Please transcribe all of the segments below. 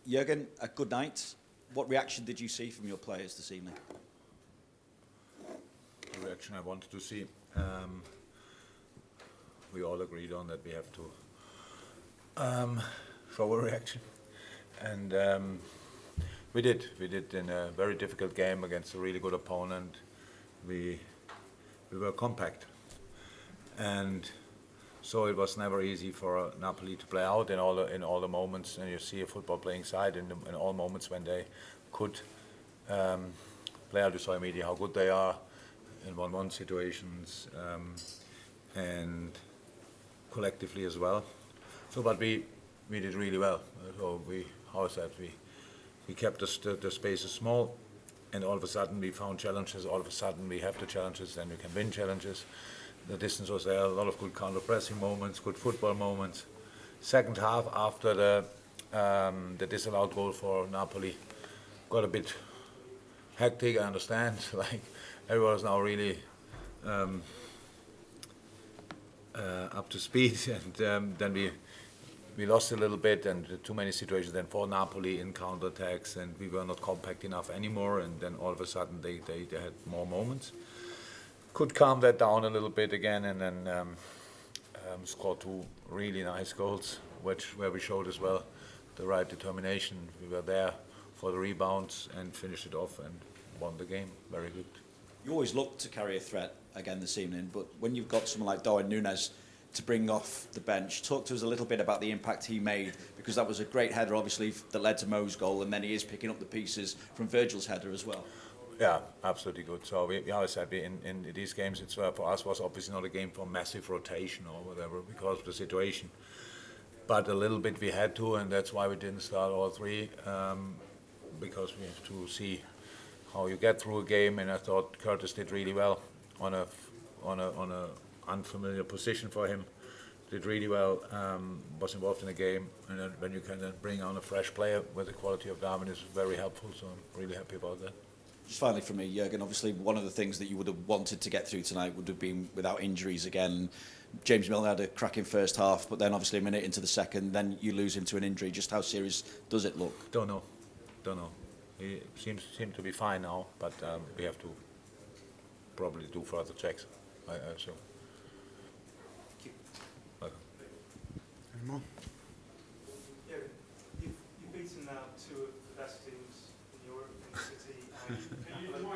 Jurgen, a good night. What reaction did you see from your players this evening? The reaction I wanted to see. We all agreed on that we have to show a reaction, and we did. We did in a very difficult game against a really good opponent. We were compact, and so it was never easy for Napoli to play out in all the moments. And you see a football playing side in all moments when they could play out. You saw immediately how good they are in 1-1 situations and collectively as well. So, but we did really well. So we kept the spaces small, and all of a sudden we found challenges. All of a sudden we have the challenges, then we can win challenges. The distance was there, a lot of good counter-pressing moments, good football moments. Second half, after the disallowed goal for Napoli, got a bit hectic, I understand. Like, everyone was now really up to speed, and then we lost a little bit, and too many situations then for Napoli in counterattacks, and we were not compact enough anymore, and then all of a sudden they had more moments. Could calm that down a little bit again, and then scored 2 really nice goals, where we showed as well the right determination. We were there for the rebounds and finished it off and won the game. Very good. You always look to carry a threat again this evening, but when you've got someone like Darwin Nunez to bring off the bench, talk to us a little bit about the impact he made, because that was a great header, obviously, that led to Mo's goal, and then he is picking up the pieces from Virgil's header as well. Yeah, absolutely good. So we always said in these games, it's for us was obviously not a game for massive rotation or whatever because of the situation, but a little bit we had to, and that's why we didn't start all 3 because we have to see how you get through a game. And I thought Curtis did really well on a unfamiliar position for him. Did really well. Was involved in the game, and then when you can then bring on a fresh player with the quality of Darwin is very helpful. So I'm really happy about that. Just finally from me, Jurgen, obviously one of the things that you would have wanted to get through tonight would have been without injuries again. James Milner had a cracking first half, but then obviously a minute into the second, then you lose him to an injury. Just how serious does it look? Don't know. He seems to be fine now, but we have to probably do further checks, I assume. Thank you. Welcome. Any more? Yeah, you've beaten now 2 of the best teams in Europe, in City and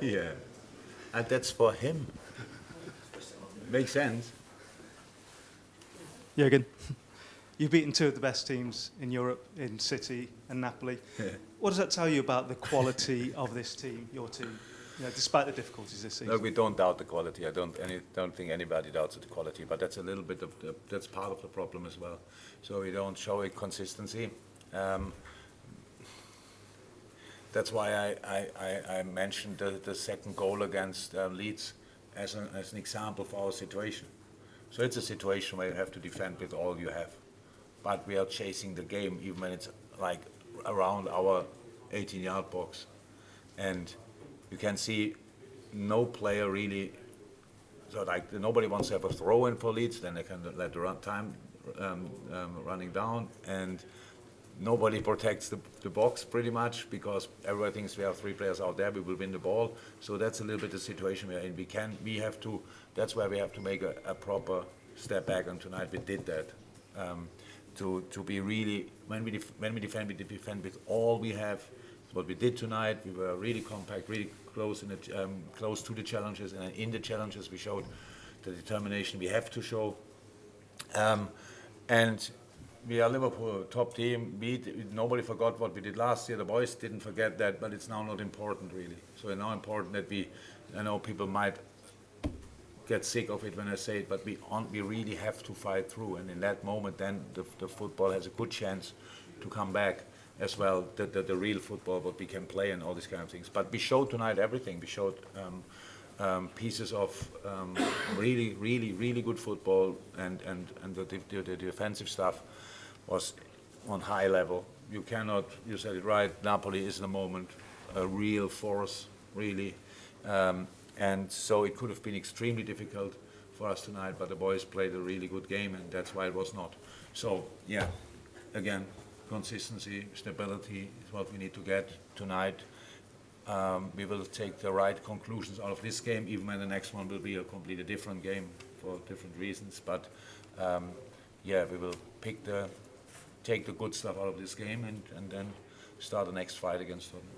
Yeah, and that's for him. Makes sense. Jurgen, you've beaten 2 of the best teams in Europe, in City and Napoli. Yeah. What does that tell you about the quality of this team, your team, despite the difficulties this season? Look, we don't doubt the quality. I don't think anybody doubts the quality, but that's a little bit of that's part of the problem as well. So we don't show a consistency. That's why I mentioned the second goal against Leeds as an example for our situation. So it's a situation where you have to defend with all you have, but we are chasing the game even when it's like around our 18-yard box, and you can see no player really. So like nobody wants to have a throw in for Leeds, then they can let the time running down, and nobody protects the box pretty much because everybody thinks we have 3 players out there, we will win the ball. So that's a little bit the situation we're in. That's where we have to make a proper step back, and tonight we did that. To be really, when we defend with all we have. What we did tonight, we were really compact, really close close to the challenges, and in the challenges we showed the determination we have to show. And we are Liverpool, top team. Nobody forgot what we did last year. The boys didn't forget that, but it's now not important really. So it's now important that I know people might get sick of it when I say it, but we really have to fight through. And in that moment, then the football has a good chance to come back as well. The real football, what we can play, and all these kind of things. But we showed tonight everything. We showed pieces of really good football, and the defensive stuff was on high level. You said it right, Napoli is in the moment a real force, really. And so it could have been extremely difficult for us tonight, but the boys played a really good game, and that's why it was not. So yeah, again, consistency, stability is what we need to get tonight. We will take the right conclusions out of this game, even when the next one will be a completely different game for different reasons. But yeah, we will take the good stuff out of this game and then start the next fight against Tottenham.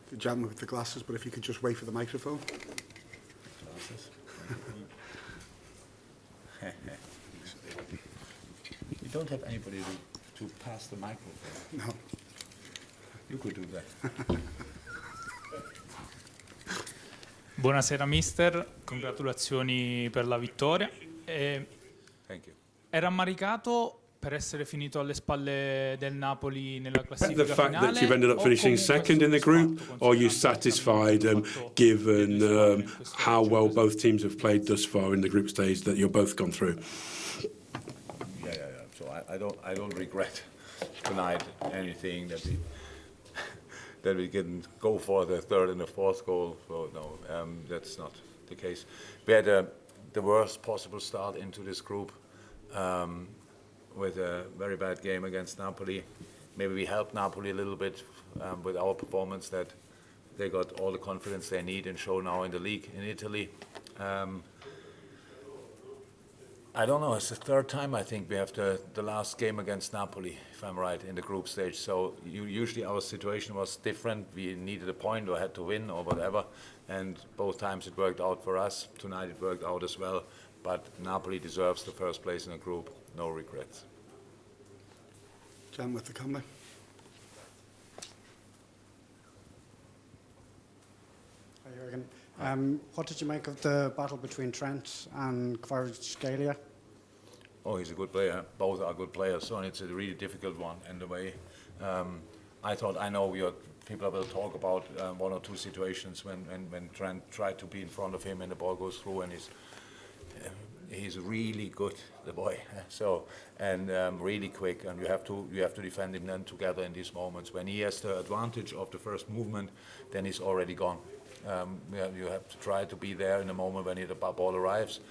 The gentleman with the glasses, but if you could just wait for the microphone. Glasses. You don't have anybody to pass the microphone. No. You could do that. Buonasera mister, congratulazioni per la vittoria. Thank you. È rammaricato per essere finito alle spalle del Napoli nella The classifica fact finale? that you've ended up o finishing comunque second in the group, soddisfatto, or are you considerando satisfied che abbiamo fatto given più squadre in questo how well girone? both teams have played thus far in the group stage that you're both gone through? Yeah. So I don't regret tonight anything that we didn't go for the third and the fourth goal. So no, that's not the case. We had the worst possible start into this group with a very bad game against Napoli. Maybe we helped Napoli a little bit with our performance, that they got all the confidence they need and show now in the league in Italy. I don't know, it's the third time I think we have the last game against Napoli, if I'm right, in the group stage. So usually our situation was different. We needed a point or had to win or whatever. And both times it worked out for us. Tonight it worked out as well. But Napoli deserves the first place in the group. No regrets. Gentleman with the camera. Hi, Jurgen. What did you make of the battle between Trent and Kvaratskhelia? Oh, he's a good player. Both are good players, so it's a really difficult one. And the way I know people will talk about one or two situations when Trent tried to be in front of him and the ball goes through, and he's really good, the boy. So really quick, and you have to defend him then together in these moments. When he has the advantage of the first movement, then he's already gone. You have to try to be there in the moment when the ball arrives.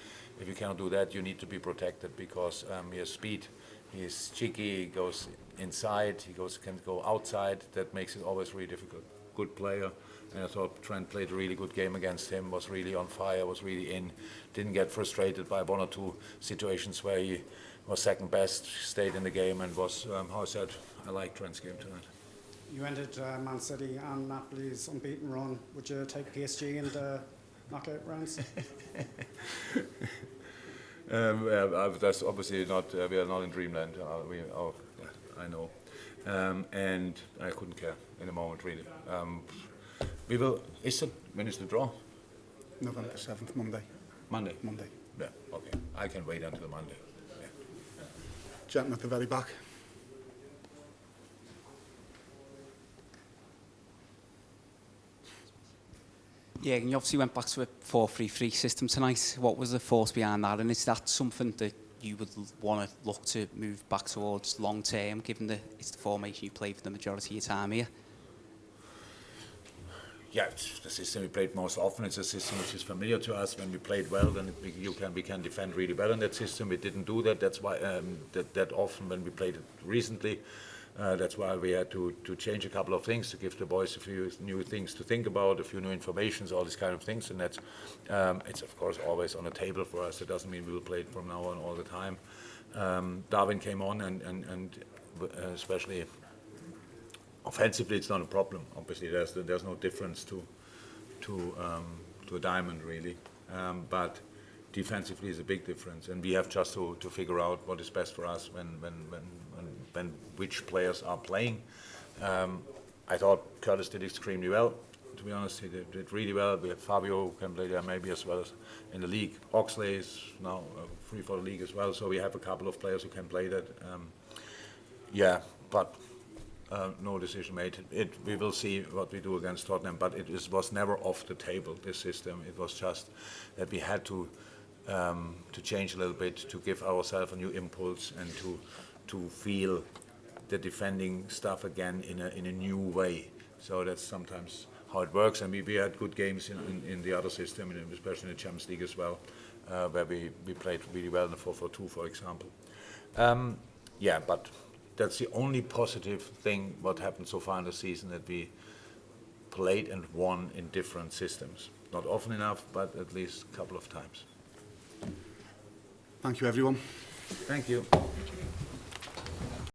If you cannot do that, you need to be protected, because he has speed, he's cheeky, he goes inside, can go outside. That makes it always really difficult. Good player, and I thought Trent played a really good game against him, was really on fire, was really in, didn't get frustrated by one or two situations where he was second best, stayed in the game, and was, how I said, I like Trent's game tonight. You ended Man City and Napoli's unbeaten run. Would you take PSG in the knockout rounds? That's obviously not. We are not in dreamland. I know, and I couldn't care in the moment really. We will. When is the draw? November 7th, Monday. Monday. Monday. Yeah. Okay. I can wait until Monday. Yeah. Gentleman at the very back. Yeah, and you obviously went back to a 4-3-3 system tonight. What was the force behind that? And is that something that you would want to look to move back towards long term, given that it's the formation you play for the majority of your time here? Yeah, it's the system we played most often. It's a system which is familiar to us. When we played well, then we can defend really well in that system. We didn't do that. That's why that often when we played it recently. That's why we had to change a couple of things to give the boys a few new things to think about, a few new informations, all these kind of things. And that's it's of course always on the table for us. It doesn't mean we will play it from now on all the time. Darwin came on, and especially offensively, it's not a problem. Obviously, there's no difference to a diamond really, but defensively is a big difference, and we have just to figure out what is best for us when which players are playing. I thought Curtis did extremely well. To be honest, he did really well. We have Fabio who can play there maybe as well as in the league. Oxley is now free for the league as well, so we have a couple of players who can play that. But no decision made. We will see what we do against Tottenham, but it was never off the table, this system. It was just that we had to change a little bit, to give ourselves a new impulse and to feel the defending stuff again in a new way. So that's sometimes how it works. And we had good games in the other system, especially in the Champions League as well. where we played really well in the 4-4-2, for example. Yeah, but that's the only positive thing what happened so far in the season, that we played and won in different systems. Not often enough, but at least a couple of times. Thank you, everyone. Thank you.